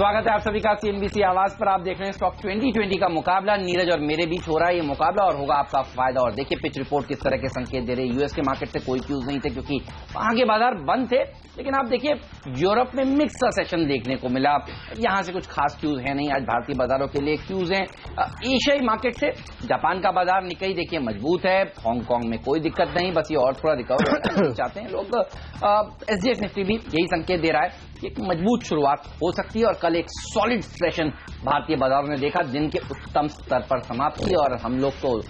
स्वागत है आप सभी का सीएनबीसी आवाज पर। आप देख रहे हैं स्टॉक 2020 का मुकाबला नीरज और मेरे बीच हो रहा है ये मुकाबला और होगा आपका फायदा। और देखिए पिच रिपोर्ट किस तरह के संकेत दे रहे हैं। यूएस के मार्केट से कोई क्यूज नहीं थे क्योंकि वहां के बाजार बंद थे, लेकिन आप देखिए यूरोप में मिक्स सा सेशन देखने को मिला। यहां से कुछ खास क्यूज है नहीं, आज भारतीय बाजारों के लिए क्यूज हैं। एशियाई मार्केट से जापान का बाजार निकई देखिए मजबूत है, हांगकांग में कोई दिक्कत नहीं, बस ये और थोड़ा रिकवर चाहते हैं लोग। एसजीएक्स निफ्टी भी यही संकेत दे रहा है कि एक मजबूत शुरुआत हो सकती है और कल एक सॉलिड सेशन भारतीय बाजारों ने देखा, दिन के उत्तम स्तर पर समाप्ति। और हम लोग तो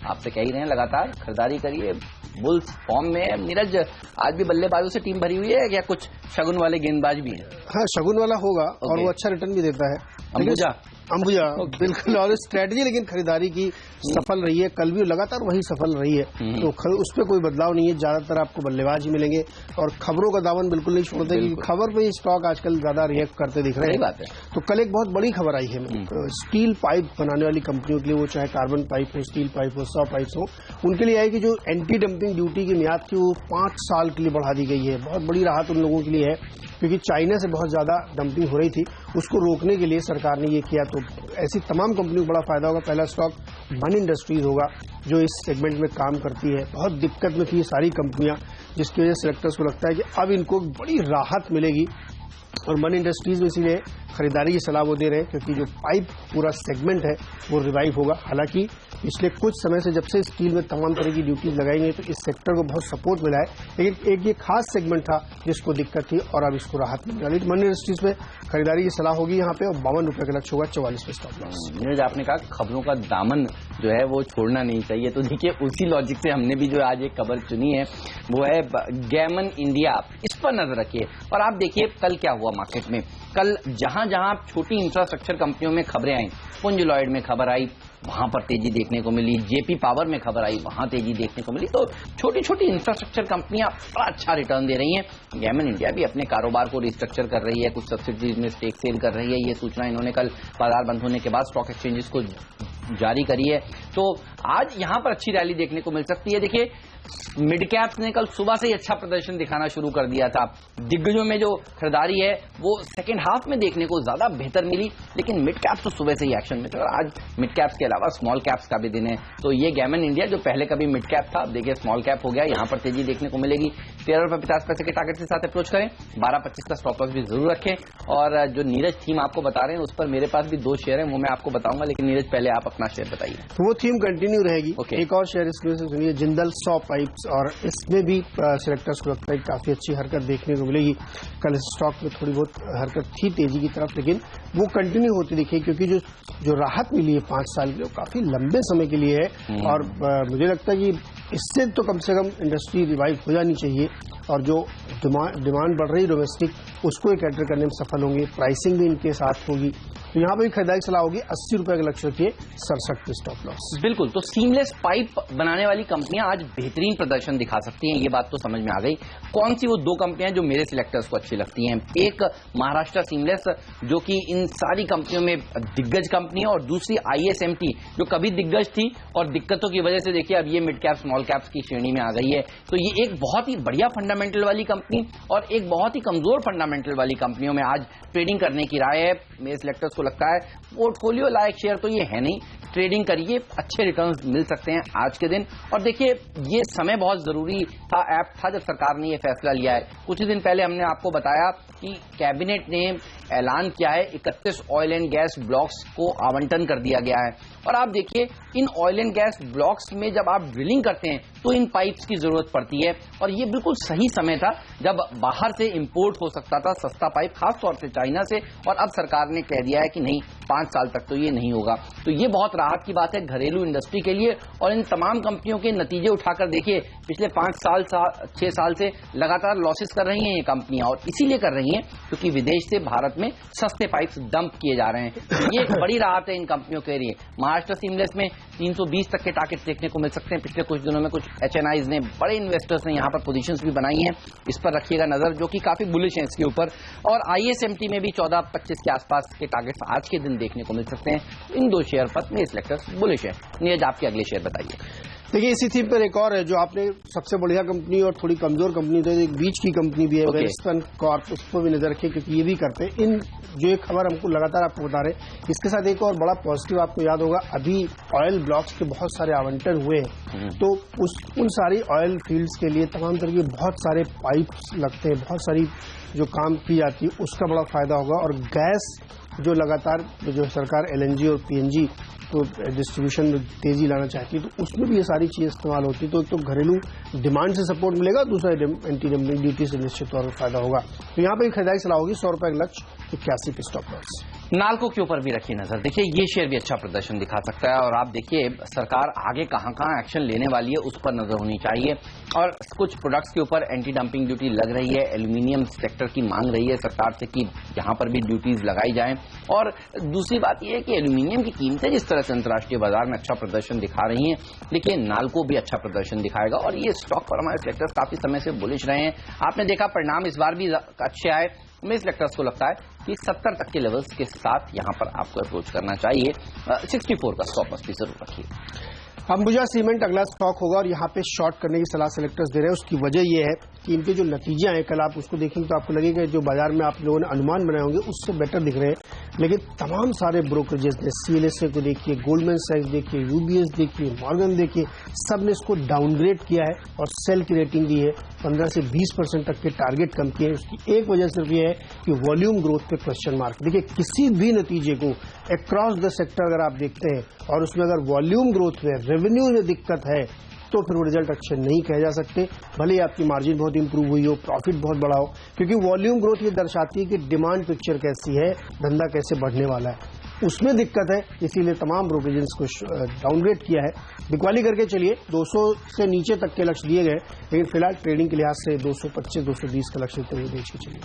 आपसे कह ही रहे हैं लगातार खरीदारी करिए, बुल्स फॉर्म में है। नीरज आज भी बल्लेबाजों से टीम भरी हुई है या कुछ शगुन वाले गेंदबाज भी हैं? हाँ, शगुन वाला होगा और वो अच्छा रिटर्न भी देता है। अंबुजा बिल्कुल, और स्ट्रेटजी लेकिन खरीदारी की सफल रही है, कल भी लगातार वही सफल रही है, तो उस पर कोई बदलाव नहीं है। ज्यादातर आपको बल्लेबाज ही मिलेंगे और खबरों का दामन बिल्कुल नहीं छोड़ते क्योंकि खबर पे स्टॉक आजकल ज्यादा रिएक्ट करते दिख रहे हैं। तो कल एक बहुत बड़ी खबर आई है स्टील पाइप बनाने वाली कंपनियों के लिए, वो चाहे कार्बन पाइप हो, स्टील पाइप हो, 100 पाइप हो, उनके लिए आई कि जो एंटी डंपिंग ड्यूटी की मियाद थी वो 5 साल के लिए बढ़ा दी गई है। बहुत बड़ी राहत उन लोगों के लिए है क्योंकि चाइना से बहुत ज्यादा डंपिंग हो रही थी, उसको रोकने के लिए सरकार ने ये किया। तो ऐसी तमाम कंपनियों को बड़ा फायदा होगा। पहला स्टॉक मन इंडस्ट्रीज होगा जो इस सेगमेंट में काम करती है। बहुत दिक्कत में थी ये सारी कंपनियां, जिसकी वजह से सेलेक्टर्स को लगता है कि अब इनको बड़ी राहत मिलेगी और मन इंडस्ट्रीज में इसीलिए खरीदारी की सलाह वो दे रहे हैं क्योंकि जो पाइप पूरा सेगमेंट है वो रिवाइव होगा। हालांकि पिछले कुछ समय से जब से स्टील में तमाम तरह की ड्यूटीज लगाई गई तो इस सेक्टर को बहुत सपोर्ट मिला है, लेकिन एक ये खास सेगमेंट था जिसको दिक्कत थी और अब इसको राहत मिलने वाली। मन इंडस्ट्रीज में खरीदारी की सलाह होगी यहाँ पे और 52 रुपये का लक्ष्य होगा, 44 पे स्टॉप लॉस। नीरज आपने कहा खबरों का दामन जो है वो छोड़ना नहीं चाहिए, तो देखिए उसी लॉजिक से हमने भी जो आज एक खबर चुनी है वो है गैमन इंडिया। इस पर नजर रखिए और आप देखिए कल क्या हुआ मार्केट में। कल जहां जहां छोटी इंफ्रास्ट्रक्चर कंपनियों में खबरें आई, पुंज लॉयड में खबर आई, वहां पर तेजी देखने को मिली, जेपी पावर में खबर आई, वहां तेजी देखने को मिली। तो छोटी छोटी इंफ्रास्ट्रक्चर कंपनियां बड़ा अच्छा रिटर्न दे रही हैं। गैमन इंडिया भी अपने कारोबार को रिस्ट्रक्चर कर रही है, कुछ सब्सिडीज में स्टेक सेल कर रही है। ये सूचना इन्होंने कल बाजार बंद होने के बाद स्टॉक एक्सचेंजेस को जारी करी है। तो आज यहां पर अच्छी रैली देखने को मिल सकती है। देखिए मिड कैप्स ने कल सुबह से ही अच्छा प्रदर्शन दिखाना शुरू कर दिया था। दिग्गजों में जो खरीदारी है वो सेकेंड हाफ में देखने को ज्यादा बेहतर मिली, लेकिन मिड कैप्स तो सुबह से ही एक्शन में थे और आज मिड कैप्स के अलावा स्मॉल कैप्स का भी दिन है। तो ये गैमन इंडिया जो पहले कभी मिड कैप था, अब देखिए स्मॉल कैप हो गया, यहां पर तेजी देखने को मिलेगी। 13 रुपये 50 पैसे के टारगेट के साथ अप्रोच करें, 12.25 का स्टॉप लॉस भी जरूर रखें। और जो नीरज थीम आपको बता रहे हैं उस पर मेरे पास भी 2 शेयर है, वो मैं आपको बताऊंगा, लेकिन नीरज पहले आप अपना शेयर बताइए। तो वो थीम कंटिन्यू रहेगी। एक और शेयर इसमें से सुनिए, जिंदल 100 पाइप्स, और इसमें भी सिलेक्टर्स को लगता है काफी अच्छी हरकत देखने को मिलेगी। कल स्टॉक में थोड़ी बहुत हरकत थी तेजी की तरफ, लेकिन वो कंटिन्यू होती दिखी क्योंकि जो राहत मिली है 5 साल की वो काफी लंबे समय के लिए है। और मुझे लगता है कि इससे तो कम से कम इंडस्ट्री रिवाइव हो जानी चाहिए और जो डिमांड बढ़ रही डोमेस्टिक उसको कैटर करने में सफल होंगे। प्राइसिंग भी इनके साथ होगी, तो यहाँ पर भी खरीदारी सलाह होगी। 80 रुपए का लक्ष्य रखिए, 67 पे स्टॉप लॉस। बिल्कुल, तो सीमलेस पाइप बनाने वाली कंपनियां आज बेहतरीन प्रदर्शन दिखा सकती हैं, ये बात तो समझ में आ गई। कौन सी वो 2 कंपनियां जो मेरे सिलेक्टर्स को अच्छी लगती हैं? एक महाराष्ट्र सीमलेस जो कि इन सारी कंपनियों में दिग्गज कंपनी है, और दूसरी ISMT जो कभी दिग्गज थी और दिक्कतों की वजह से देखिए अब ये मिड कैप स्मॉल कैप्स की श्रेणी में आ गई है। तो ये एक बहुत ही बढ़िया फंडामेंटल वाली कंपनी और एक बहुत ही कमजोर फंडामेंटल वाली कंपनियों में आज ट्रेडिंग करने की राय है। मेरे सिलेक्टर्स को लगता है पोर्टफोलियो लायक शेयर तो ये है नहीं, ट्रेडिंग करिए, अच्छे रिटर्न्स मिल सकते हैं आज के दिन। और देखिए ये समय बहुत जरूरी था, ऐप था जब सरकार ने ये फैसला लिया है। कुछ ही दिन पहले हमने आपको बताया कि कैबिनेट ने ऐलान किया है 31 ऑयल एंड गैस ब्लॉक्स को आवंटन कर दिया गया है। और आप देखिए in oil and gas blocks में जब आप ड्रिलिंग करते हैं तो इन पाइप्स की जरूरत पड़ती है, और ये बिल्कुल सही समय था जब बाहर से इंपोर्ट हो सकता था सस्ता पाइप, खासतौर से चाइना से। और अब सरकार ने कह दिया है कि नहीं, 5 साल तक तो ये नहीं होगा। तो ये बहुत राहत की बात है घरेलू इंडस्ट्री के लिए। और इन तमाम कंपनियों के नतीजे उठाकर देखिए, पिछले 6 साल से लगातार लॉसेस कर रही हैं ये कंपनियां, और इसीलिए कर रही हैं क्योंकि विदेश से भारत में सस्ते पाइप्स डंप किए जा रहे हैं। ये बड़ी राहत है इन कंपनियों के लिए। महाराष्ट्र सीमलेस में 320 तक के टारगेट देखने को मिल सकते हैं। पिछले कुछ दिनों में कुछ HNIs ने, बड़े इन्वेस्टर्स ने यहाँ पर पोजीशंस भी बनाई हैं, इस पर रखिएगा नजर, जो कि काफी बुलिश है इसके ऊपर। और ISMT में भी 14-25 के आसपास के टारगेट्स आज के दिन देखने को मिल सकते हैं। इन 2 शेयर पर मेरे सिलेक्टर्स बुलिश है। नीरज आपके अगले शेयर बताइए। देखिए इसी थीम पर एक और है जो आपने सबसे बढ़िया कंपनी और थोड़ी कमजोर कंपनी, तो एक बीच की कंपनी भी है वेलस्पन कॉर्प, उस पर भी नजर रखिए क्योंकि ये भी करते हैं इन जो एक खबर हमको लगातार आपको बता रहे। इसके साथ एक और बड़ा पॉजिटिव आपको याद होगा, अभी ऑयल ब्लॉक्स के बहुत सारे आवंटन हुए हैं, तो उन सारी ऑयल फील्ड्स के लिए तमाम तरह के बहुत सारे पाइप्स लगते हैं, बहुत सारी जो काम की जाती है उसका बड़ा फायदा होगा। और गैस जो लगातार जो सरकार LNG और PNG तो डिस्ट्रीब्यूशन में तेजी लाना चाहती है, तो उसमें भी ये सारी चीजें इस्तेमाल होती है, तो घरेलू डिमांड से सपोर्ट मिलेगा, दूसरा एंटी डंपिंग ड्यूटी से निश्चित तौर पर फायदा होगा। तो यहाँ पर खरीदारी सलाह होगी 100 रुपए का लक्ष्य, 81 पे स्टॉप लॉस। नाल्को के ऊपर भी रखिए नजर। देखिए ये शेयर भी अच्छा प्रदर्शन दिखा सकता है और आप देखिए सरकार आगे कहां एक्शन लेने वाली है उस पर नजर होनी चाहिए। और कुछ प्रोडक्ट्स के ऊपर एंटी डंपिंग ड्यूटी लग रही है, एल्यूमिनियम सेक्टर की मांग रही है सरकार से कि यहां पर भी ड्यूटीज लगाई जाएं। और दूसरी बात यह है कि एल्यूमिनियम की कीमतें जिस तरह से अंतर्राष्ट्रीय बाजार में अच्छा प्रदर्शन दिखा रही हैं, देखिए नाल्को भी अच्छा प्रदर्शन दिखाएगा और ये स्टॉक पर हमारे सेक्टर्स काफी समय से बुलिश रहे हैं। आपने देखा परिणाम इस बार भी अच्छे आए। हमें सेक्टर्स को लगता है कि 70 तक के लेवल्स के साथ यहां पर आपको अप्रोच करना चाहिए। 64 का स्टॉप लॉस भी जरूर रखिए। अंबुजा सीमेंट अगला स्टॉक होगा और यहाँ पे शॉर्ट करने की सलाह सेलेक्टर्स दे रहे हैं। उसकी वजह यह है कि इनके जो नतीजे आए कल आप उसको देखेंगे तो आपको लगेगा जो बाजार में आप लोगों ने अनुमान बनाए होंगे उससे बेटर दिख रहे हैं, लेकिन तमाम सारे ब्रोकरेजेस ने CLSA को देखिए, गोल्डमैन सैक्स देखिए, UBS देखिए, मॉर्गन देखिए, सब ने इसको डाउनग्रेड किया है और सेल की रेटिंग दी है 15 से 20% तक के टारगेट कम किए। उसकी एक वजह सिर्फ यह है कि वॉल्यूम ग्रोथ पे क्वेश्चन मार्क। देखिए किसी भी नतीजे को अक्रॉस द सेक्टर अगर आप देखते हैं और उसमें अगर वॉल्यूम ग्रोथ में रेवेन्यू में दिक्कत है तो फिर वो रिजल्ट अच्छे नहीं कहे जा सकते, भले ही आपकी मार्जिन बहुत इंप्रूव हुई हो, प्रॉफिट बहुत बड़ा हो, क्योंकि वॉल्यूम ग्रोथ ये दर्शाती है कि डिमांड पिक्चर कैसी है, धंधा कैसे बढ़ने वाला है, उसमें दिक्कत है। इसीलिए तमाम ब्रोकरेजेस को डाउनग्रेड किया है। बिकवाली करके चलिए 200 से नीचे तक के लक्ष्य दिए गए, लेकिन फिलहाल ट्रेडिंग के लिहाज से 225-220 का लक्ष्य देते हुए बेच के चलिए।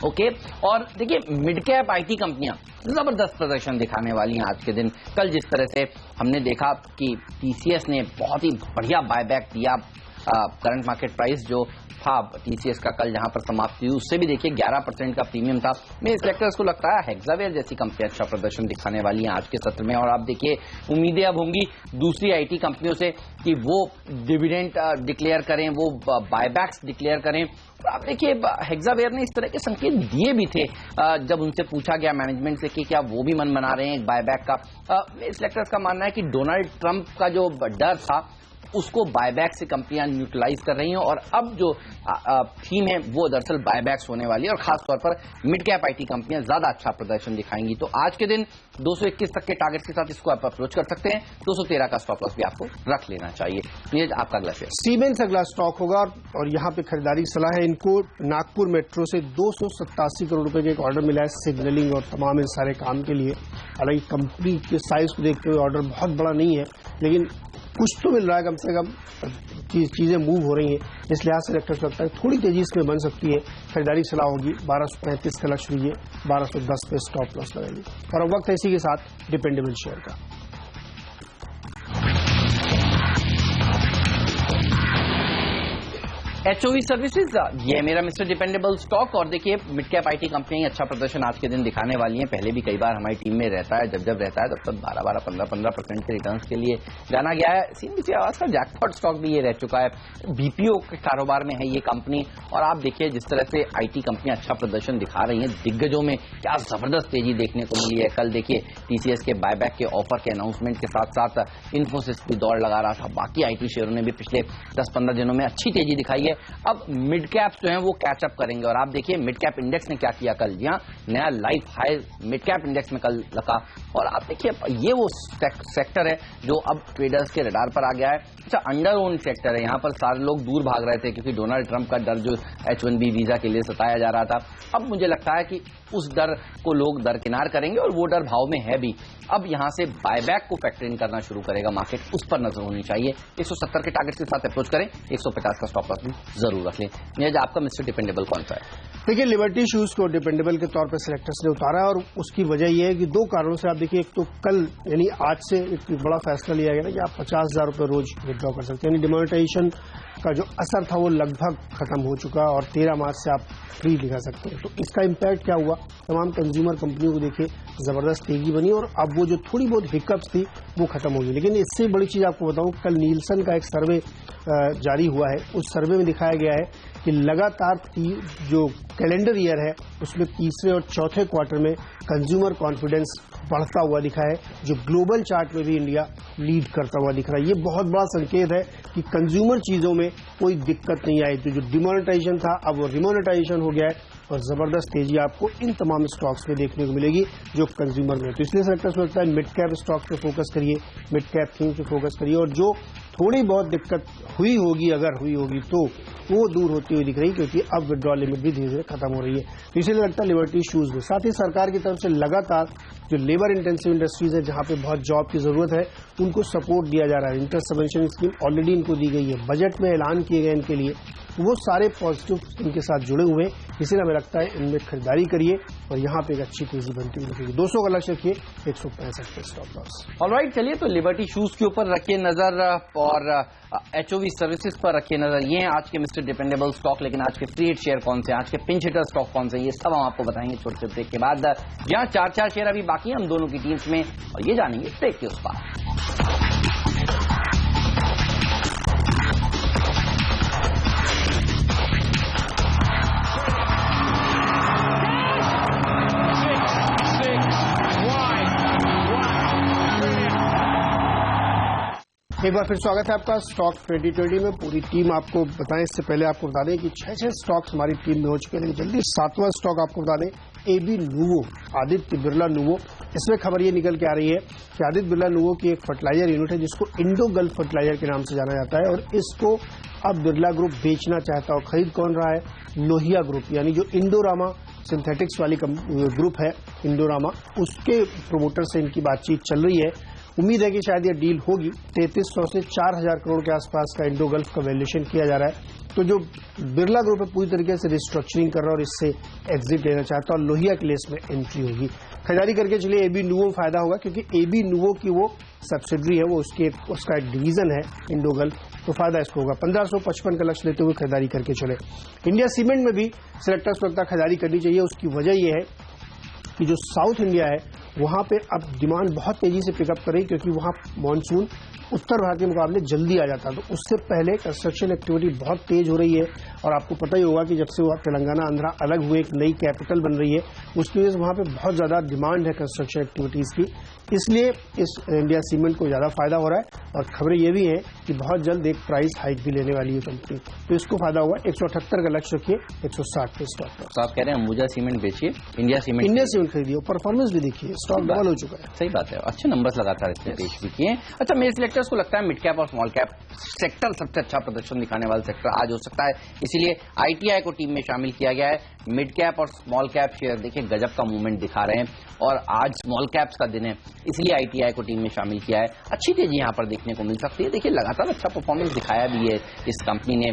ओके। और देखिए मिड कैप IT कंपनियां जबरदस्त प्रदर्शन दिखाने वाली हैं आज के दिन। कल जिस तरह से हमने देखा कि TCS ने बहुत ही बढ़िया बायबैक दिया, करंट मार्केट प्राइस जो था TCS का कल जहां पर समाप्ति हुई उससे भी देखिए 11% का प्रीमियम था। मेरे सेलेक्टर्स को लगता है हेक्सावेयर जैसी कंपनी अच्छा प्रदर्शन दिखाने वाली हैं आज के सत्र में। और आप देखिए उम्मीदें अब होंगी दूसरी IT कंपनियों से कि वो डिविडेंड डिक्लेयर करें, वो बायबैक्स डिक्लेयर करें। आप देखिए हेक्सावेयर ने इस तरह के संकेत दिए भी थे जब उनसे पूछा गया मैनेजमेंट से कि क्या वो भी मन बना रहे हैं एक बायबैक का। मेरे सेलेक्टर्स का मानना है कि डोनाल्ड ट्रंप का जो डर था उसको बायबैक से कंपनियां न्यूट्रलाइज कर रही हैं और अब जो थीम है वो दरअसल बायबैक्स होने वाली है और खासतौर पर मिड कैप IT कंपनियां ज्यादा अच्छा प्रदर्शन दिखाएंगी। तो आज के दिन 221 तक के टारगेट के साथ इसको आप अप्रोच कर सकते हैं। 213 का स्टॉप लॉस भी आपको रख लेना चाहिए। ये आपका अगला शेयर सीमेंस अगला स्टॉक होगा और यहाँ पे खरीदारी की सलाह है। इनको नागपुर मेट्रो से 287 करोड़ रुपए का एक ऑर्डर मिला है सिग्नलिंग और तमाम इन सारे काम के लिए। हालांकि कंपनी के साइज को देखते हुए ऑर्डर बहुत बड़ा नहीं है, लेकिन कुछ तो मिल रहा है, कम से कम चीजें मूव हो रही हैं। इस लिहाज से सेक्टर लगता है थोड़ी तेजी इसमें बन सकती है। खरीदारी सलाह होगी 1235 का लक्ष्य लीजिए, 1210 पे स्टॉप लॉस लगाइए। और अब वक्त है इसी के साथ डिपेंडेबल शेयर का। HOV सर्विसेज ये है मेरा मिस्टर डिपेंडेबल स्टॉक। और देखिए मिड कैप IT कंपनियां अच्छा प्रदर्शन आज के दिन दिखाने वाली हैं। पहले भी कई बार हमारी टीम में रहता है, जब रहता है तब 12-12, 15-15% के रिटर्न्स के लिए जाना गया है। CNBC आवाज का जैकपॉट स्टॉक भी ये रह चुका है। BPO के कारोबार में है ये कंपनी। और आप देखिए जिस तरह से IT कंपनियां अच्छा प्रदर्शन दिखा रही हैं, दिग्गजों में क्या जबरदस्त तेजी देखने को मिली है। कल देखिए TCS के बायबैक के ऑफर के अनाउंसमेंट के साथ साथ इन्फोसिस भी दौड़ लगा रहा था। बाकी IT शेयरों ने भी पिछले 10-15 दिनों में अच्छी तेजी दिखाई है। अब मिड कैप्स जो हैं वो कैचअप करेंगे। और आप देखिए मिड कैप इंडेक्स ने क्या किया कल, जी हाँ, नया life high mid cap index में कल लगा। और आप देखिए ये वो सेक्टर है जो अब ट्रेडर्स के रडार पर आ गया है। अच्छा अंडर ओन सेक्टर है, यहाँ पर सारे लोग दूर भाग रहे थे क्योंकि डोनाल्ड ट्रंप का डर जो H1B वीजा के लिए सताया जा रहा था, अब मुझे लगता है कि उस डर को लोग दरकिनार करेंगे और वो डर भाव में है भी। अब यहां से बायबैक को फैक्टर इन करना शुरू करेगा मार्केट, उस पर नजर होनी चाहिए। 170 के टारगेट के साथ अप्रोच करें, 150 का स्टॉप लॉस भी जरूर रख लें। नीरज आपका मिस्टर डिपेंडेबल कौन सा है? देखिए लिबर्टी शूज को डिपेंडेबल के तौर पर सिलेक्टर्स ने उतारा है और उसकी वजह यह है कि दो कारणों से। आप देखिए एक तो कल यानी आज से एक बड़ा फैसला लिया गया ना कि आप 50,000 रुपये रोज विड्रॉ कर सकते हैं, यानी डिमोनेटाइजेशन का जो असर था वो लगभग खत्म हो चुका और 13 मार्च से आप फ्री दिखा सकते हैं। तो इसका इम्पैक्ट क्या हुआ, तमाम कंज्यूमर कंपनियों को देखिए जबरदस्त तेजी बनी और अब वो जो थोड़ी बहुत हिकअप्स थी वो खत्म हो गई। लेकिन इससे बड़ी चीज आपको बताऊं, कल नीलसन का एक सर्वे जारी हुआ है, उस सर्वे में दिखाया गया है कि लगातार जो कैलेंडर ईयर है उसमें तीसरे और चौथे क्वार्टर में कंज्यूमर कॉन्फिडेंस बढ़ता हुआ दिखा है, जो ग्लोबल चार्ट में भी इंडिया लीड करता हुआ दिख रहा है। ये बहुत बड़ा संकेत है कि कंज्यूमर चीजों में कोई दिक्कत नहीं आई। तो जो डिमोनेटाइजेशन था अब वो रिमोनेटाइजेशन हो गया है और जबरदस्त तेजी आपको इन तमाम स्टॉक्स में देखने को मिलेगी जो कंज्यूमर में। तो इसलिए लगता है मिड कैप स्टॉक्स पे फोकस करिए, मिड कैप थीम पे फोकस करिए और जो थोड़ी बहुत दिक्कत हुई होगी, अगर हुई होगी तो वो दूर होती हुई दिख रही, क्योंकि अब विड्रॉल लिमिट भी धीरे धीरे खत्म हो रही है। तो इसीलिए लगता है लिबर्टी शूज में। साथ ही सरकार की तरफ से लगातार जो लेबर इंटेंसिव इंडस्ट्रीज है जहां पे बहुत जॉब की जरूरत है उनको सपोर्ट दिया जा रहा है। इंटर सबवेंशन स्कीम ऑलरेडी इनको दी गई है, बजट में ऐलान किए गए इनके लिए, वो सारे पॉजिटिव इनके साथ जुड़े हुए हैं। इसीलिए हमें लगता है इनमें खरीदारी करिए और यहाँ पे एक अच्छी तेजी बनती हुई दिखेगी। 200 का लक्ष्य रखिए, 165 पे स्टॉप लॉस। ऑलराइट, चलिए तो लिबर्टी शूज के ऊपर रखिए नजर और एचओवी सर्विसेज पर रखिए नजर। ये हैं आज के मिस्टर डिपेंडेबल स्टॉक। लेकिन आज के फ्री हिट शेयर कौन से, आज के पिंच हिटर स्टॉक कौन से, ये सब हम आपको बताएंगे छोटे से ब्रेक के बाद। जहां 4 शेयर अभी बाकी हैं हम दोनों की टीम्स में, और ये जानेंगे ब्रेक के उस पार। एक बार फिर स्वागत है आपका स्टॉक 2020 में। पूरी टीम आपको बताएं, इससे पहले आपको बता दें कि 6 स्टॉक्स हमारी टीम में हो चुके हैं। लेकिन जल्दी 7वां स्टॉक आपको बता दें, एबी नुवो, आदित्य बिरला नुवो। इसमें खबर ये निकल के आ रही है कि आदित्य बिरला नुवो की एक फर्टिलाइजर यूनिट है जिसको इंडो गल्फ फर्टिलाइजर के नाम से जाना जाता है और इसको अब बिरला ग्रुप बेचना चाहता है। और खरीद कौन रहा है? लोहिया ग्रुप, यानी जो इंडोरामा सिंथेटिक्स वाली ग्रुप है इंडोरामा, उसके प्रोमोटर से इनकी बातचीत चल रही है। उम्मीद है कि शायद ये डील होगी। 3300 से 4000 करोड़ के आसपास का इंडो गल्फ का वैल्यूएशन किया जा रहा है। तो जो बिरला ग्रुप है पूरी तरीके से रिस्ट्रक्चरिंग कर रहा है और इससे एग्जिट लेना चाहता है और लोहिया के लिए इसमें एंट्री होगी। खरीदारी करके चलिए एबी नुवो फायदा होगा, क्योंकि एबी नुवो की वो सब्सिडरी है, वो उसका एक डिवीजन है इंडो गल्फ, तो फायदा इसको होगा। 1555 का लक्ष्य लेते हुए खरीदारी करके चले। इंडिया सीमेंट में भी सिलेक्टर्स को लगता है खरीदारी करनी चाहिए। उसकी वजह यह है कि जो साउथ इंडिया है वहां पे अब डिमांड बहुत तेजी से पिकअप कर रही, क्योंकि वहां मॉनसून उत्तर भारत के मुकाबले जल्दी आ जाता है। तो उससे पहले कंस्ट्रक्शन एक्टिविटी बहुत तेज हो रही है और आपको पता ही होगा कि जब से वह तेलंगाना आंध्रा अलग हुए, एक नई कैपिटल बन रही है, उसकी वजह से वहां पे बहुत ज्यादा डिमांड है कंस्ट्रक्शन एक्टिविटीज की। इसलिए इस इंडिया सीमेंट को ज्यादा फायदा हो रहा है और खबरें ये भी हैं कि बहुत जल्द एक प्राइस हाइक भी लेने वाली है कंपनी, तो इसको फायदा होगा। 178 का लक्ष्य रखिए, 160 पे स्टॉक लॉस। आप कह रहे हैं अंबुजा सीमेंट बेचिए, इंडिया सीमेंट खरीदिए, परफॉर्मेंस भी देखिए, स्टॉक डबल हो चुका है। सही बात है, अच्छे नंबर्स लगातार इसने पेश भी किए। अच्छा, मेरे सिलेक्टर्स को लगता है मिड कैप और स्मॉल कैप सेक्टर सबसे अच्छा प्रदर्शन दिखाने वाला सेक्टर आज हो सकता है, इसीलिए आईटीआई को टीम में शामिल किया गया है। मिड कैप और स्मॉल कैप शेयर देखिए गजब का मूवमेंट दिखा रहे हैं और आज स्मॉल कैप्स का दिन है, इसलिए आईटीआई को टीम में शामिल किया है। अच्छी तेजी यहां पर देखने को मिल सकती है। देखिए लगातार अच्छा परफॉर्मेंस दिखाया भी है इस कंपनी ने।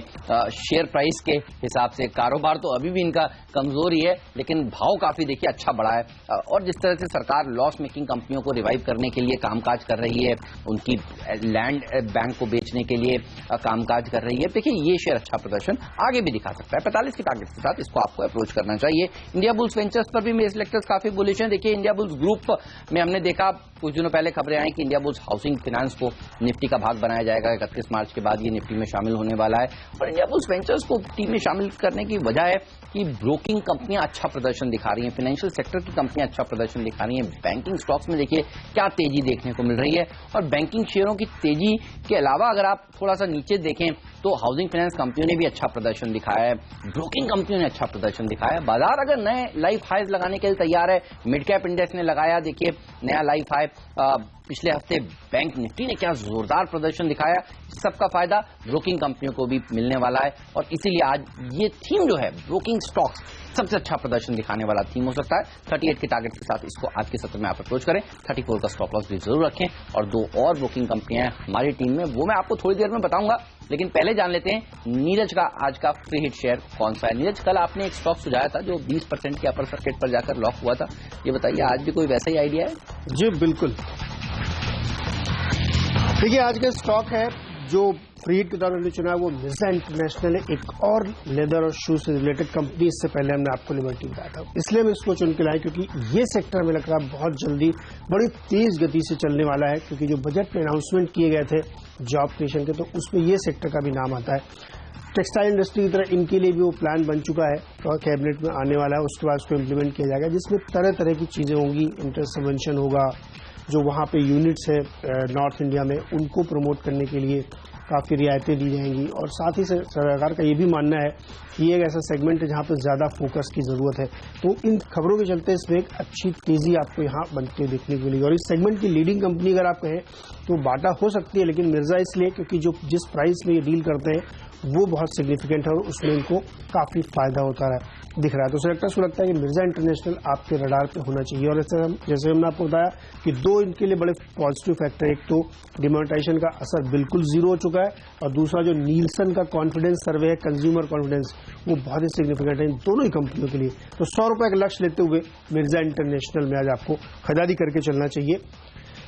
शेयर प्राइस के हिसाब से कारोबार तो अभी भी इनका कमजोर ही है, लेकिन भाव काफी देखिए अच्छा बढ़ा है। और जिस तरह से सरकार लॉस मेकिंग कंपनियों को रिवाइव करने के लिए कामकाज कर रही है, उनकी लैंड बैंक को बेचने के लिए कामकाज कर रही है, देखिए ये शेयर अच्छा प्रदर्शन आगे भी दिखा सकता है। 45 के टारगेट के साथ इसको आपको अप्रोच करना चाहिए। इंडिया बुल्स वेंचर्स पर भी मेरे सिलेक्टर्स काफी बुलिश हैं। देखिए इंडिया बुल्स ग्रुप में हमने देखा कुछ दिनों पहले खबरें आई कि इंडिया बुल्स हाउसिंग फाइनेंस को निफ्टी का भाग बनाया जाएगा। 31 मार्च के बाद ये निफ्टी में शामिल होने वाला है। और इंडिया बुल्स वेंचर्स को टीम में शामिल करने की वजह है कि ब्रोकिंग कंपनियां अच्छा प्रदर्शन दिखा रही हैं, फाइनेंशियल सेक्टर की कंपनियां अच्छा प्रदर्शन दिखा रही हैं। बैंकिंग स्टॉक्स में देखिए क्या तेजी देखने को मिल रही है। और बैंकिंग शेयरों की तेजी के अलावा अगर आप थोड़ा सा नीचे देखें तो हाउसिंग फाइनेंस कंपनियों ने भी अच्छा प्रदर्शन दिखाया है, ब्रोकिंग कंपनियों ने अच्छा प्रदर्शन दिखाया है। बाजार अगर नए लाइफ हाइज लगाने के लिए तैयार है, मिड कैप इंडेक्स ने लगाया देखिए नया लाइफ हाई। पिछले हफ्ते बैंक निफ्टी ने क्या जोरदार प्रदर्शन दिखाया, सबका फायदा ब्रोकिंग कंपनियों को भी मिलने वाला है। और इसीलिए आज ये थीम जो है ब्रोकिंग स्टॉक्स सबसे अच्छा प्रदर्शन दिखाने वाला थीम हो सकता है। 38 के टारगेट के साथ इसको आज के सत्र में आप अप्रोच करें। 34 का स्टॉप लॉस भी जरूर रखें। और 2 और ब्रोकिंग कंपनियां हैं हमारी टीम में, वो मैं आपको थोड़ी देर में बताऊंगा, लेकिन पहले जान लेते हैं नीरज का आज का फ्री हिट शेयर कौन सा है। नीरज, कल आपने एक स्टॉक सुझाया था जो 20% के अपर सर्किट पर जाकर लॉक हुआ था, ये बताइए आज भी कोई वैसा ही आइडिया है? जी बिल्कुल। देखिए आज का स्टॉक है जो फ्रीड के तौर पर चुना है वो मिर्जा इंटरनेशनल है, एक और लेदर और शूज से रिलेटेड कंपनी। इससे पहले हमने आपको लिबर्टी बताया था, इसलिए हम इसको चुन के लाए क्योंकि ये सेक्टर हमें लग रहा है बहुत जल्दी बड़ी तेज गति से चलने वाला है, क्योंकि जो बजट में अनाउंसमेंट किए गए थे जॉब क्रिएशन के, तो उसमें ये सेक्टर का भी नाम आता है। टेक्सटाइल इंडस्ट्री की तरह इनके लिए भी वो प्लान बन चुका है और कैबिनेट में आने वाला है, उसके बाद उसको इम्प्लीमेंट किया जाएगा, जिसमें तरह तरह की चीजें होंगी। इंटरेस्ट सबवेंशन होगा, जो वहाँ पे यूनिट्स है नॉर्थ इंडिया में उनको प्रमोट करने के लिए काफ़ी रियायतें दी जाएंगी। और साथ ही सरकार का ये भी मानना है कि ये एक ऐसा सेगमेंट है जहाँ पर ज़्यादा फोकस की ज़रूरत है। तो इन खबरों के चलते इसमें एक अच्छी तेज़ी आपको यहाँ बनते देखने को मिलेगी। और इस सेगमेंट की लीडिंग कंपनी अगर आप कहें तो बाटा हो सकती है, लेकिन मिर्जा इसलिए क्योंकि जो जिस प्राइस में ये डील करते हैं वो बहुत सिग्निफिकेंट है और उसमें इनको काफ़ी फायदा होता दिख रहा है। तो सेलेक्टर्स को लगता है कि मिर्जा इंटरनेशनल आपके रडार पे होना चाहिए। और जैसे हमने आपको बताया कि दो इनके लिए बड़े पॉजिटिव फैक्टर, एक तो डिमोनेटाइजेशन का असर बिल्कुल जीरो हो चुका है और दूसरा जो नीलसन का कॉन्फिडेंस सर्वे है, कंज्यूमर कॉन्फिडेंस, वो बहुत ही सिग्निफिकेंट है इन दोनों ही कंपनियों के लिए। तो 100 रुपए का लक्ष्य लेते हुए मिर्जा इंटरनेशनल में आज आपको खरीदारी करके चलना चाहिए।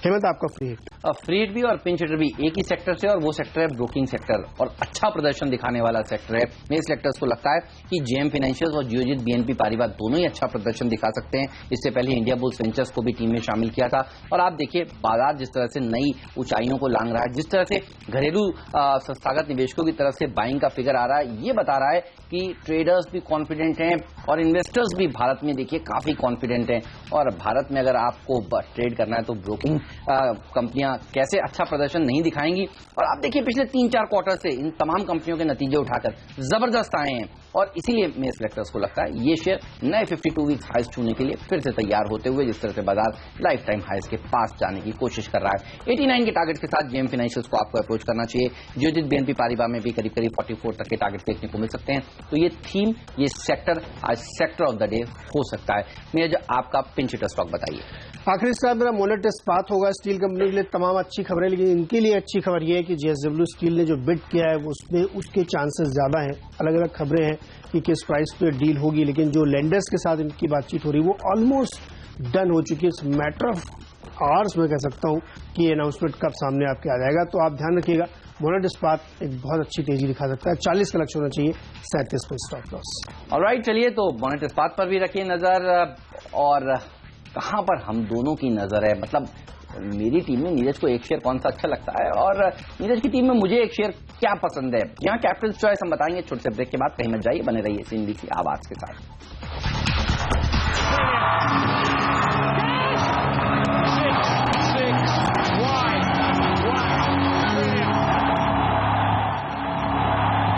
हेमंत, आपका फ्री हिट। फ्री हिट भी और पिंच हिटर भी एक ही सेक्टर से, और वो सेक्टर है ब्रोकिंग सेक्टर, और अच्छा प्रदर्शन दिखाने वाला सेक्टर है। मेरे सेलेक्टर्स को लगता है कि जेएम फाइनेंशियल और जियोजित बीएनपी पारिवार दोनों ही अच्छा प्रदर्शन दिखा सकते हैं। इससे पहले इंडिया बुल्स वेंचर्स को भी टीम में शामिल किया था। और आप देखिए बाजार जिस तरह से नई ऊंचाइयों को लांग रहा है, जिस तरह से घरेलू संस्थागत निवेशकों की तरफ से बाइंग का फिगर आ रहा है, ये बता रहा है कि ट्रेडर्स भी कॉन्फिडेंट हैं और इन्वेस्टर्स भी भारत में देखिए काफी कॉन्फिडेंट हैं। और भारत में अगर आपको ट्रेड करना है तो ब्रोकिंग कंपनियां कैसे अच्छा प्रदर्शन नहीं दिखाएंगी। और आप देखिए पिछले 3-4 क्वार्टर से इन तमाम कंपनियों के नतीजे उठाकर जबरदस्त आए हैं, और इसीलिए मेरे सेलेक्टर्स को लगता है ये शेयर नए 52 वीक्स हाइज छूने के लिए फिर से तैयार होते हुए जिस तरह से बाजार लाइफ टाइम हाइज के पास जाने की कोशिश कर रहा है। 89 के टारगेट के साथ जेएम फाइनेंशियल्स को आपको अप्रोच करना चाहिए। जियोजित बीएनपी पारिवार में भी करीब 44 तक के टारगेट देखने को मिल सकते हैं। तो ये थीम, ये सेक्टर आज सेक्टर ऑफ द डे हो सकता है। मेरा जो आपका पिंच हिटर स्टॉक बताइए। आखिरी स्टॉक मेरा मोनेट इस्पात होगा। स्टील कंपनी के लिए तमाम अच्छी खबरें, लेकिन इनके लिए अच्छी खबर यह है कि जेएसडब्ल्यू स्टील ने जो बिड किया है उसमें उसके चांसेस ज्यादा हैं। अलग अलग खबरें हैं कि किस प्राइस पे डील होगी, लेकिन जो लेंडर्स के साथ इनकी बातचीत हो रही है वो ऑलमोस्ट डन हो चुकी है। इट्स मैटर ऑफ आवर्स मैं कह सकता हूं कि ये अनाउंसमेंट कब सामने आपके आ जाएगा। तो आप ध्यान रखिएगा, मोनेट इस्पात एक बहुत अच्छी तेजी दिखा सकता है। 40 का लक्ष्य होना चाहिए, 37 पर स्टॉप लॉस। ऑलराइट, चलिए तो मोनेट इस्पात पर भी रखिए नजर। और कहां पर हम दोनों की नजर है, मतलब मेरी टीम में नीरज को एक शेयर कौन सा अच्छा लगता है और नीरज की टीम में मुझे एक शेयर क्या पसंद है, यहाँ कैपिटल चॉइस हम बताएंगे छोटे से ब्रेक के बाद। कहीं मत जाइए, बने रहिए सीएनबीसी आवाज के साथ।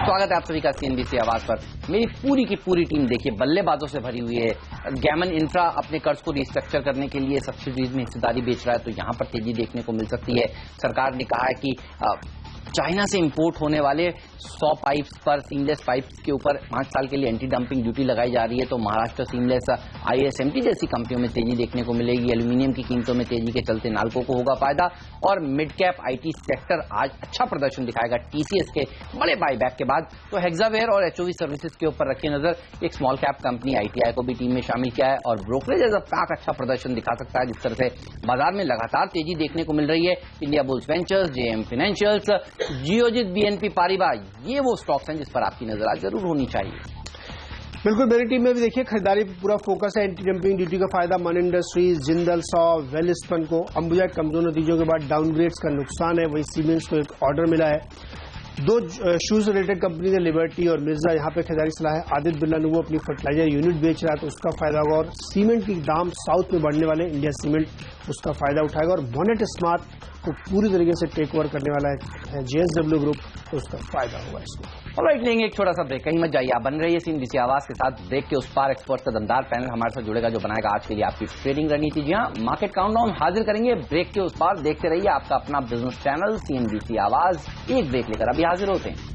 स्वागत है आप सभी का सीएनबीसी आवाज पर। मेरी पूरी की पूरी टीम देखिए बल्लेबाजों से भरी हुई है। गैमन इंफ्रा अपने कर्ज को रिस्ट्रक्चर करने के लिए सब्सिडीज में हिस्सेदारी बेच रहा है, तो यहां पर तेजी देखने को मिल सकती है। सरकार ने कहा है कि चाइना से इंपोर्ट होने वाले 100 पाइप्स पर, सीमलेस पाइप्स के ऊपर 5 साल के लिए एंटी डंपिंग ड्यूटी लगाई जा रही है। तो महाराष्ट्र सीमलेस, आईएसएमटी जैसी कंपनियों में तेजी देखने को मिलेगी। एल्यूमिनियम की कीमतों में तेजी के चलते नाल्को को होगा फायदा। और मिड कैप आईटी सेक्टर आज अच्छा प्रदर्शन दिखाएगा टीसीएस के बड़े बाईबैक के बाद। तो हेक्सावेयर और एचओवी सर्विसेज के ऊपर रखी नजर। एक स्मॉल कैप कंपनी आईटीआई को भी टीम में शामिल किया है और ब्रोकरेज एज अ पैक अच्छा प्रदर्शन दिखा सकता है, जिस तरह से बाजार में लगातार तेजी देखने को मिल रही है। Indiabulls Ventures, JM Financials, Geojit BNP Paribas, ये वो स्टॉक्स हैं जिस पर आपकी नजर आज जरूर होनी चाहिए। बिल्कुल, मेरी टीम में भी देखिए खरीदारी पर पूरा फोकस है। एंटी डंपिंग ड्यूटी का फायदा मन इंडस्ट्रीज, जिंदल सॉ, वेलस्पन को। अंबुजा कमजोर नतीजों के बाद डाउनग्रेड्स का नुकसान है। वही सीमेंट्स को एक ऑर्डर मिला है। दो शूज रिलेटेड कंपनी है लिबर्टी और मिर्जा, यहाँ पे खरीदारी सलाह है। आदित्य बिरला ने वो अपनी फर्टिलाइजर यूनिट बेच रहा है तो उसका फायदा होगा। और सीमेंट की दाम साउथ में बढ़ने वाले, इंडिया सीमेंट उसका फायदा उठाएगा। और मोनेट स्मार्ट को पूरी तरीके से टेक ओवर करने वाला है जेएसडब्ल्यू ग्रुप, तो उसका फायदा होगा इसको। ऑलराइट, लेंगे एक छोटा सा ब्रेक, कहीं मत जाइए, आप बन रही है सीएनबीसी आवाज के साथ। ब्रेक के उस पार एक्सपर्ट का दमदार पैनल हमारे साथ जुड़ेगा जो बनाएगा आज के लिए आपकी ट्रेडिंग रणनीति। जी हाँ, मार्केट काउंटडाउन हाजिर करेंगे ब्रेक के उस पार। देखते रहिए आपका अपना बिजनेस चैनल सीएनबीसी आवाज। एक ब्रेक लेकर अभी हाजिर होते हैं।